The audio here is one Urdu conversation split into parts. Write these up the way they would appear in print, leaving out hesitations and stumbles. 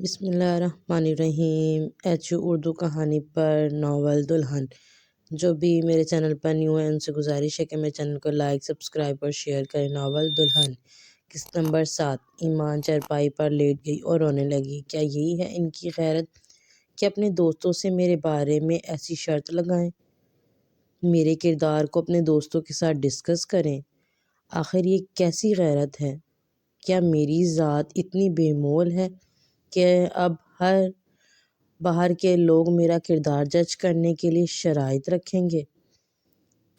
بسم اللہ الرحمن الرحیم۔ ایچ یو اردو کہانی پر ناول دلہن۔ جو بھی میرے چینل پر نیو ہے ان سے گزارش ہے کہ میرے چینل کو لائک، سبسکرائب اور شیئر کریں۔ ناول دلہن، قسط نمبر 7۔ ایمان چارپائی پر لیٹ گئی اور رونے لگی۔ کیا یہی ہے ان کی غیرت کہ اپنے دوستوں سے میرے بارے میں ایسی شرط لگائیں، میرے کردار کو اپنے دوستوں کے ساتھ ڈسکس کریں؟ آخر یہ کیسی غیرت ہے؟ کیا میری ذات اتنی بے مول ہے کہ اب باہر کے لوگ میرا کردار جج کرنے کے لیے شرائط رکھیں گے؟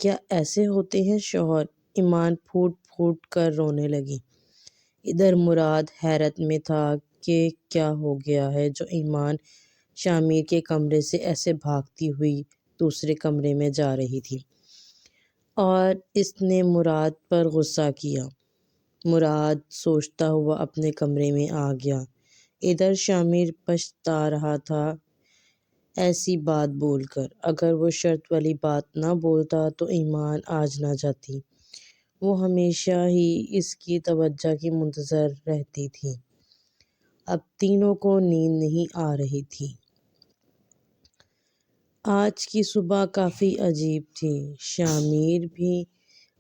کیا ایسے ہوتے ہیں شوہر؟ ایمان پھوٹ پھوٹ کر رونے لگی۔ ادھر مراد حیرت میں تھا کہ کیا ہو گیا ہے جو ایمان شامر کے کمرے سے ایسے بھاگتی ہوئی دوسرے کمرے میں جا رہی تھی، اور اس نے مراد پر غصہ کیا۔ مراد سوچتا ہوا اپنے کمرے میں آ گیا۔ ادھر شامر پچھتا رہا تھا ایسی بات بول کر۔ اگر وہ شرط والی بات نہ بولتا تو ایمان آج نہ جاتی۔ وہ ہمیشہ ہی اس کی توجہ کی منتظر رہتی تھی۔ اب تینوں کو نیند نہیں آ رہی تھی۔ آج کی صبح کافی عجیب تھی۔ شامر بھی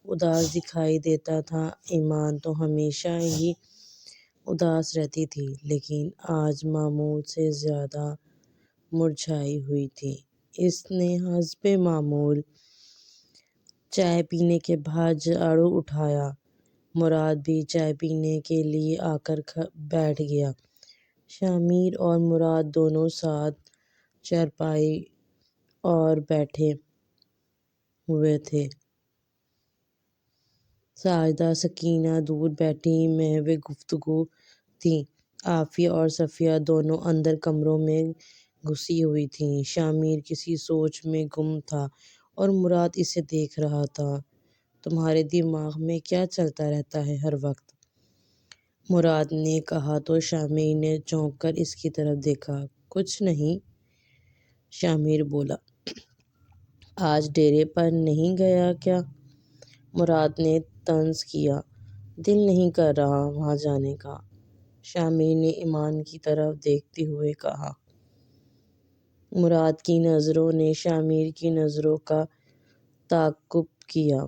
اداس دکھائی دیتا تھا۔ ایمان تو ہمیشہ ہی اداس رہتی تھی، لیکن آج معمول سے زیادہ مرجھائی ہوئی تھی۔ اس نے حسب معمول چائے پینے کے بعد جھاڑو اٹھایا۔ مراد بھی چائے پینے کے لیے آ کر بیٹھ گیا۔ شامر اور مراد دونوں ساتھ چارپائی اور بیٹھے ہوئے تھے۔ ساجدہ، سکینہ دور بیٹھی محو گفتگو تھیں۔ عافیہ اور صفیہ دونوں اندر کمروں میں گھسی ہوئی تھیں۔ شامر کسی سوچ میں گم تھا اور مراد اسے دیکھ رہا تھا۔ تمہارے دماغ میں کیا چلتا رہتا ہے ہر وقت؟ مراد نے کہا تو شامر نے چونک کر اس کی طرف دیکھا۔ کچھ نہیں، شامر بولا۔ آج ڈیرے پر نہیں گیا کیا؟ مراد نے طنز کیا۔ دل نہیں کر رہا وہاں جانے کا، شامر نے ایمان کی طرف دیکھتے ہوئے کہا۔ مراد کی نظروں نے شامر کی نظروں کا تعاقب کیا۔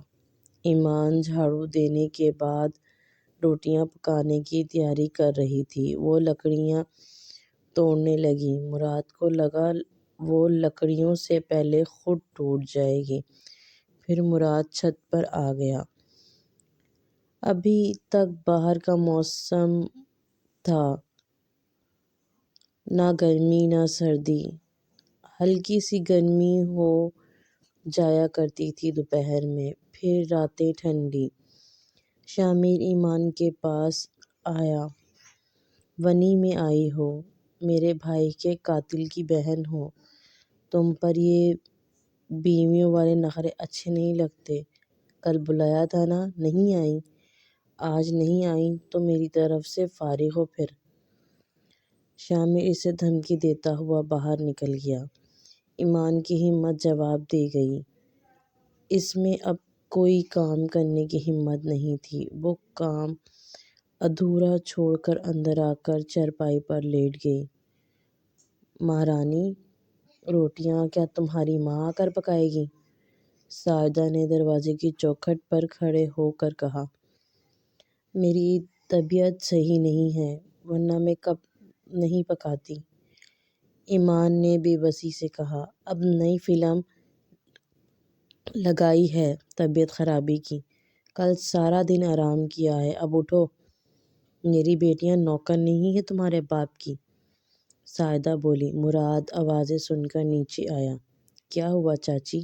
ایمان جھاڑو دینے کے بعد روٹیاں پکانے کی تیاری کر رہی تھی۔ وہ لکڑیاں توڑنے لگی۔ مراد کو لگا وہ لکڑیوں سے پہلے خود ٹوٹ جائے گی۔ پھر مراد چھت پر آ گیا۔ ابھی تک باہر کا موسم تھا، نہ گرمی نہ سردی، ہلکی سی گرمی ہو جایا کرتی تھی دوپہر میں، پھر راتیں ٹھنڈی۔ شامر ایمان کے پاس آیا۔ ونی میں آئی ہو؟ میرے بھائی کے قاتل کی بہن ہو؟ تم پر یہ بیویوں والے نخرے اچھے نہیں لگتے۔ کل بلایا تھا نا، نہیں آئیں؟ آج نہیں آئیں تو میری طرف سے فارغ ہو پھر۔ شامر اسے دھمکی دیتا ہوا باہر نکل گیا۔ ایمان کی ہمت جواب دے گئی۔ اس میں اب کوئی کام کرنے کی ہمت نہیں تھی۔ وہ کام ادھورا چھوڑ کر اندر آ کر چارپائی پر لیٹ گئی۔ مہارانی، روٹیاں کیا تمہاری ماں آ کر پکائے گی؟ ساجدہ نے دروازے کی چوکھٹ پر کھڑے ہو کر کہا۔ میری طبیعت صحیح نہیں ہے، ورنہ میں کب نہیں پکاتی، ایمان نے بے بسی سے کہا۔ اب نئی فلم لگائی ہے طبیعت خرابی کی؟ کل سارا دن آرام کیا ہے، اب اٹھو۔ میری بیٹیاں نوکر نہیں ہیں تمہارے باپ کی، ساجدہ بولی۔ مراد آوازیں سن کر نیچے آیا۔ کیا ہوا چاچی؟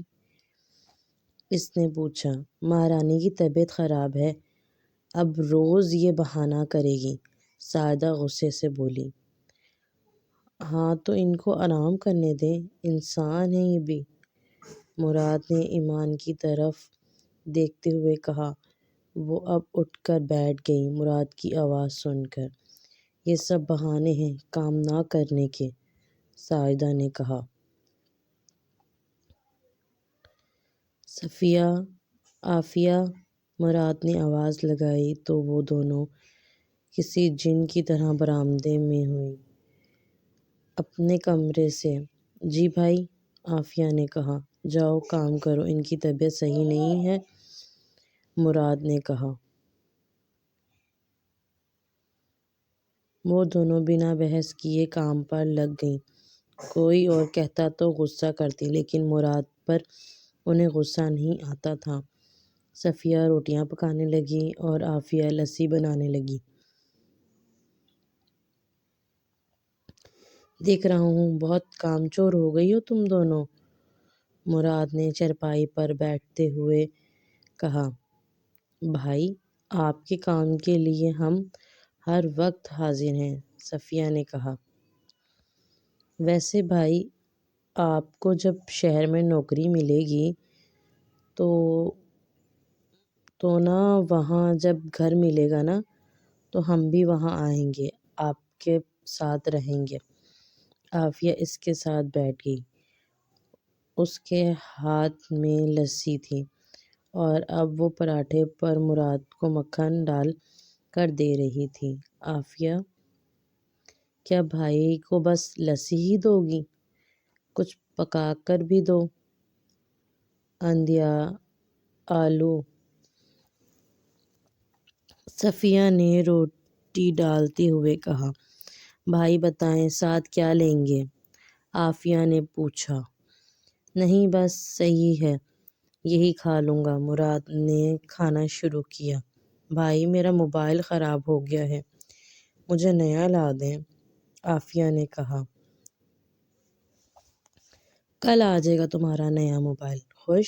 اس نے پوچھا۔ مہارانی کی طبیعت خراب ہے، اب روز یہ بہانہ کرے گی، ساجدہ غصے سے بولی۔ ہاں تو ان کو آرام کرنے دیں، انسان ہیں یہ بھی، مراد نے ایمان کی طرف دیکھتے ہوئے کہا۔ وہ اب اٹھ کر بیٹھ گئی مراد کی آواز سن کر۔ یہ سب بہانے ہیں کام نہ کرنے کے، ساجدہ نے کہا۔ صفیہ، عافیہ، مراد نے آواز لگائی تو وہ دونوں کسی جن کی طرح برآمدے میں ہوئیں۔ اپنے کمرے سے۔ جی بھائی، عافیہ نے کہا۔ جاؤ کام کرو، ان کی طبیعت صحیح نہیں ہے، مراد نے کہا۔ وہ دونوں بنا بحث کیے کام پر لگ گئیں۔ کوئی اور کہتا تو غصہ کرتی، لیکن مراد پر انہیں غصہ نہیں آتا تھا۔ صفیہ روٹیاں پکانے لگی اور عافیہ لسی بنانے لگی۔ دیکھ رہا ہوں بہت کام چور ہو گئی ہو تم دونوں، مراد نے چارپائی پر بیٹھتے ہوئے کہا۔ بھائی، آپ کے کام کے لیے ہم ہر وقت حاضر ہیں، صفیہ نے کہا۔ ویسے بھائی، آپ کو جب شہر میں نوکری ملے گی تو نا وہاں جب گھر ملے گا نا تو ہم بھی وہاں آئیں گے، آپ کے ساتھ رہیں گے۔ عافیہ اس کے ساتھ بیٹھ گئی۔ اس کے ہاتھ میں لسی تھی اور اب وہ پراٹھے پر مراد کو مکھن ڈال کر دے رہی تھی۔ عافیہ، کیا بھائی کو بس لسی ہی دو گی؟ کچھ پکا کر بھی دو، اندیا، آلو۔ صفیہ نے روٹی ڈالتے ہوئے کہا۔ بھائی بتائیں ساتھ کیا لیں گے؟ عافیہ نے پوچھا۔ نہیں بس صحیح ہے، یہی کھا لوں گا، مراد نے کھانا شروع کیا۔ بھائی میرا موبائل خراب ہو گیا ہے، مجھے نیا لا دیں، عافیہ نے کہا۔ کل آ جائے گا تمہارا نیا موبائل، خوش؟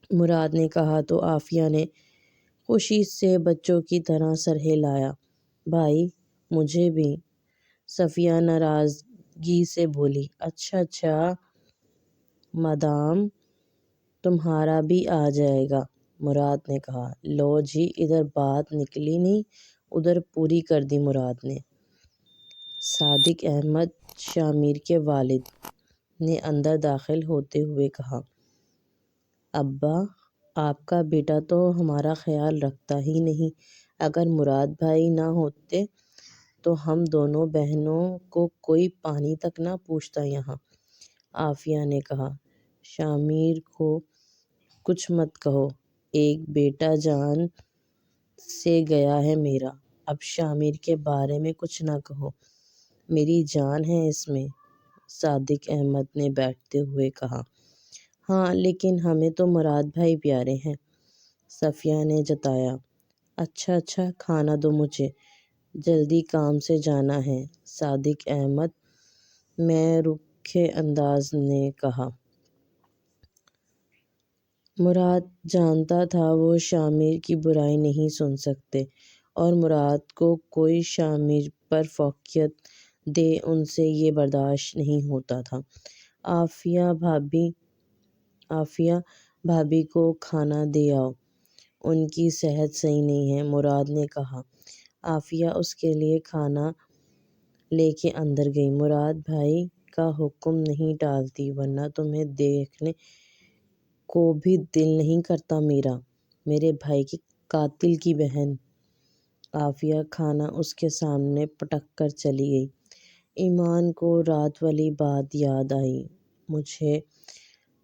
مراد نے کہا تو عافیہ نے خوشی سے بچوں کی طرح سر ہلایا۔ بھائی مجھے بھی، صفیہ ناراضگی سے بولی۔ اچھا مدام، تمہارا بھی آ جائے گا، مراد نے کہا۔ لو جی، ادھر بات نکلی نہیں ادھر پوری کر دی مراد نے۔ صادق احمد شامر کے والد نے اندر داخل ہوتے ہوئے کہا۔ ابا، آپ کا بیٹا تو ہمارا خیال رکھتا ہی نہیں، اگر مراد بھائی نہ ہوتے تو ہم دونوں بہنوں کو کوئی پانی تک نہ پوچھتا یہاں، عافیہ نے کہا۔ شامر کو کچھ مت کہو، ایک بیٹا جان سے گیا ہے میرا، اب شامر کے بارے میں کچھ نہ کہو، میری جان ہے اس میں، صادق احمد نے بیٹھتے ہوئے کہا۔ ہاں لیکن ہمیں تو مراد بھائی پیارے ہیں، صفیہ نے جتایا۔ اچھا کھانا دو مجھے، جلدی کام سے جانا ہے، صادق احمد میں روکھے انداز نے کہا۔ مراد جانتا تھا وہ شامر کی برائی نہیں سن سکتے اور مراد کو کوئی شامر پر فوقیت دے ان سے یہ برداشت نہیں ہوتا تھا۔ عافیہ بھابھی کو کھانا دے آؤ، ان کی صحت صحیح نہیں ہے، مراد نے کہا۔ عافیہ اس کے لیے کھانا لے کے اندر گئی۔ مراد بھائی کا حکم نہیں ٹالتی ورنہ تمہیں دیکھنے کو بھی دل نہیں کرتا میرے بھائی کے قاتل کی بہن۔ عافیہ کھانا اس کے سامنے پٹک کر چلی گئی۔ ایمان کو رات والی بات یاد آئی۔ مجھے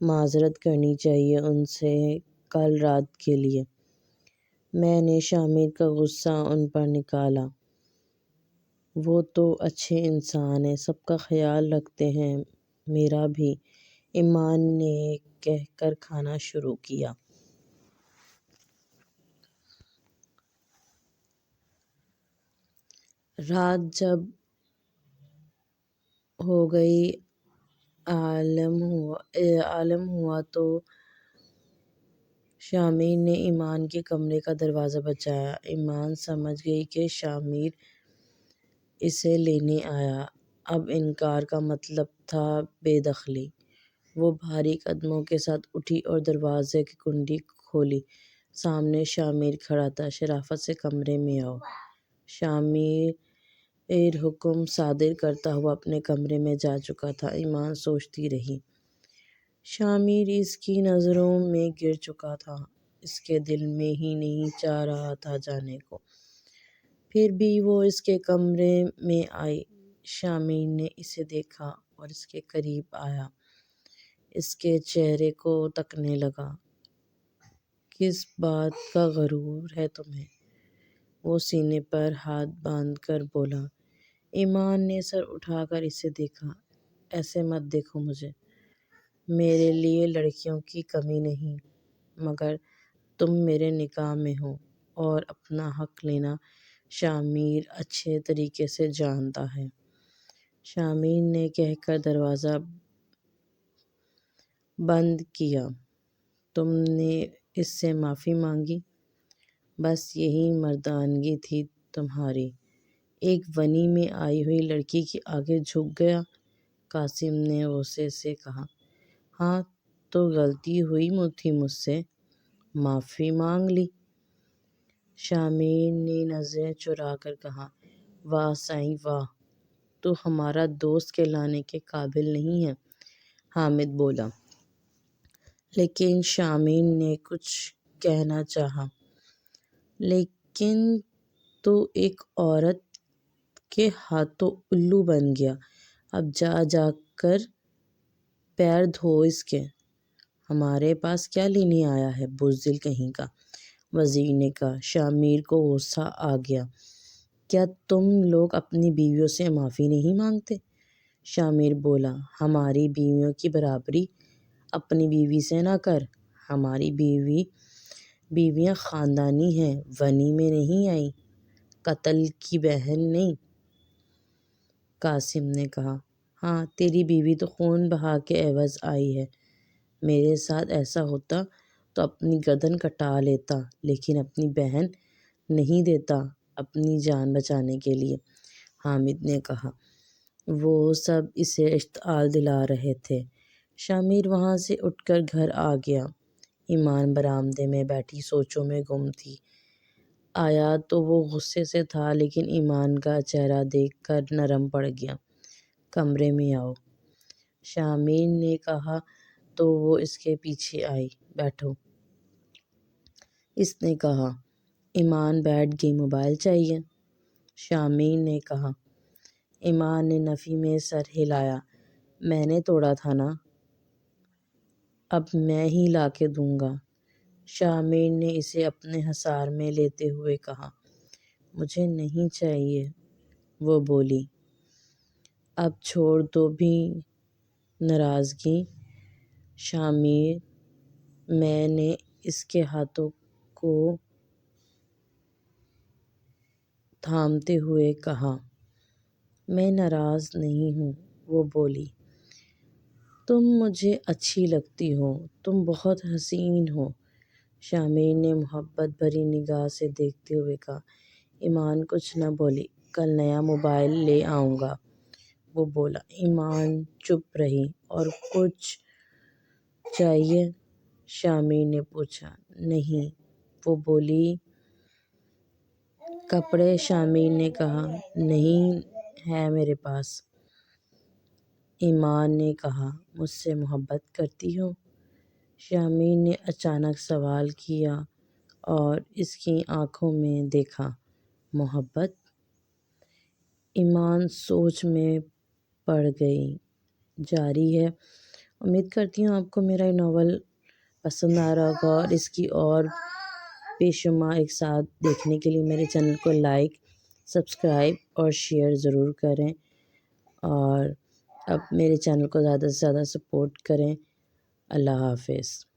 معذرت کرنی چاہیے ان سے کل رات کے لیے، میں نے شامر کا غصہ ان پر نکالا، وہ تو اچھے انسان ہیں، سب کا خیال رکھتے ہیں، میرا بھی، ایمان نے کہہ کر کھانا شروع کیا۔ رات جب ہو گئی عالم ہوا تو شامر نے ایمان کے کمرے کا دروازہ بجایا۔ ایمان سمجھ گئی کہ شامر اسے لینے آیا، اب انکار کا مطلب تھا بے دخلی۔ وہ بھاری قدموں کے ساتھ اٹھی اور دروازے کی کنڈی کھولی۔ سامنے شامر کھڑا تھا۔ شرافت سے کمرے میں آؤ، شامر حکم صادر کرتا ہوا اپنے کمرے میں جا چکا تھا۔ ایمان سوچتی رہی۔ شامر اس کی نظروں میں گر چکا تھا، اس کے دل میں ہی نہیں چاہ رہا تھا جانے کو، پھر بھی وہ اس کے کمرے میں آئی۔ شامل نے اسے دیکھا اور اس کے قریب آیا، اس کے چہرے کو تکنے لگا۔ کس بات کا غرور ہے تمہیں؟ وہ سینے پر ہاتھ باندھ کر بولا۔ ایمان نے سر اٹھا کر اسے دیکھا۔ ایسے مت دیکھو مجھے، میرے لیے لڑکیوں کی کمی نہیں، مگر تم میرے نکاح میں ہو اور اپنا حق لینا شامل اچھے طریقے سے جانتا ہے۔ شامل نے کہہ کر دروازہ بند کیا۔ تم نے اس سے معافی مانگی؟ بس یہی مردانگی تھی تمہاری؟ ایک ونی میں آئی ہوئی لڑکی کے آگے جھک گیا۔ قاسم نے غصے سے کہا۔ ہاں تو غلطی ہوئی تھی مجھ سے، معافی مانگ لی۔ شامل نے نظریں چرا کر کہا۔ واہ سائیں واہ، تو ہمارا دوست کہلانے کے قابل نہیں ہے، حامد بولا۔ لیکن شامل نے کچھ کہنا چاہا۔ لیکن تو ایک عورت کے ہاتھوں الو بن گیا، اب جا جا کر پیر دھو اس کے۔ ہمارے پاس کیا لینے آیا ہے بزدل کہیں کا، وزیر نے کہا۔ شامل کو غصہ آ گیا۔ کیا تم لوگ اپنی بیویوں سے معافی نہیں مانگتے؟ شامل بولا۔ ہماری بیویوں کی برابری اپنی بیوی سے نہ کر، ہماری بیویاں خاندانی ہیں، ونی میں نہیں آئیں، قتل کی بہن نہیں۔ قاسم نے کہا۔ ہاں تیری بیوی تو خون بہا کے عوض آئی ہے، میرے ساتھ ایسا ہوتا تو اپنی گردن کٹا لیتا، لیکن اپنی بہن نہیں دیتا اپنی جان بچانے کے لیے، حامد نے کہا۔ وہ سب اسے اشتعال دلا رہے تھے۔ شامل وہاں سے اٹھ کر گھر آ گیا۔ ایمان برآمدے میں بیٹھی سوچوں میں گم تھی۔ آیا تو وہ غصے سے تھا، لیکن ایمان کا چہرہ دیکھ کر نرم پڑ گیا۔ کمرے میں آؤ، شامل نے کہا تو وہ اس کے پیچھے آئی۔ بیٹھو، اس نے کہا۔ ایمان بیٹھ گئی۔ موبائل چاہیے؟ شامل نے کہا۔ ایمان نے نفی میں سر ہلایا۔ میں نے توڑا تھا نا، اب میں ہی لا کے دوں گا۔ شامل نے اسے اپنے حصار میں لیتے ہوئے کہا۔ مجھے نہیں چاہیے، وہ بولی۔ اب چھوڑ دو بھی ناراضگی۔ شامل میں نے اس کے ہاتھوں کو تھامتے ہوئے کہا۔ میں ناراض نہیں ہوں، وہ بولی۔ تم مجھے اچھی لگتی ہو، تم بہت حسین ہو، شامل نے محبت بھری نگاہ سے دیکھتے ہوئے کہا۔ ایمان کچھ نہ بولی۔ کل نیا موبائل لے آؤں گا، وہ بولا۔ ایمان چپ رہی۔ اور کچھ چاہیے؟ شامل نے پوچھا۔ نہیں، وہ بولی۔ کپڑے؟ شامل نے کہا۔ نہیں ہے میرے پاس۔ ایمان نے کہا۔ مجھ سے محبت کرتی ہو؟ شامل نے اچانک سوال کیا اور اس کی آنکھوں میں دیکھا۔ محبت؟ ایمان سوچ میں پڑ گئی۔ جاری ہے۔ امید کرتی ہوں آپ کو میرا یہ ناول پسند آ رہا ہوگا، اور اس کی اور بے شمار ایک ساتھ دیکھنے کے لیے میرے چینل کو لائک، سبسکرائب اور شیئر ضرور کریں، اور اب میرے چینل کو زیادہ سے زیادہ سپورٹ کریں۔ اللہ حافظ۔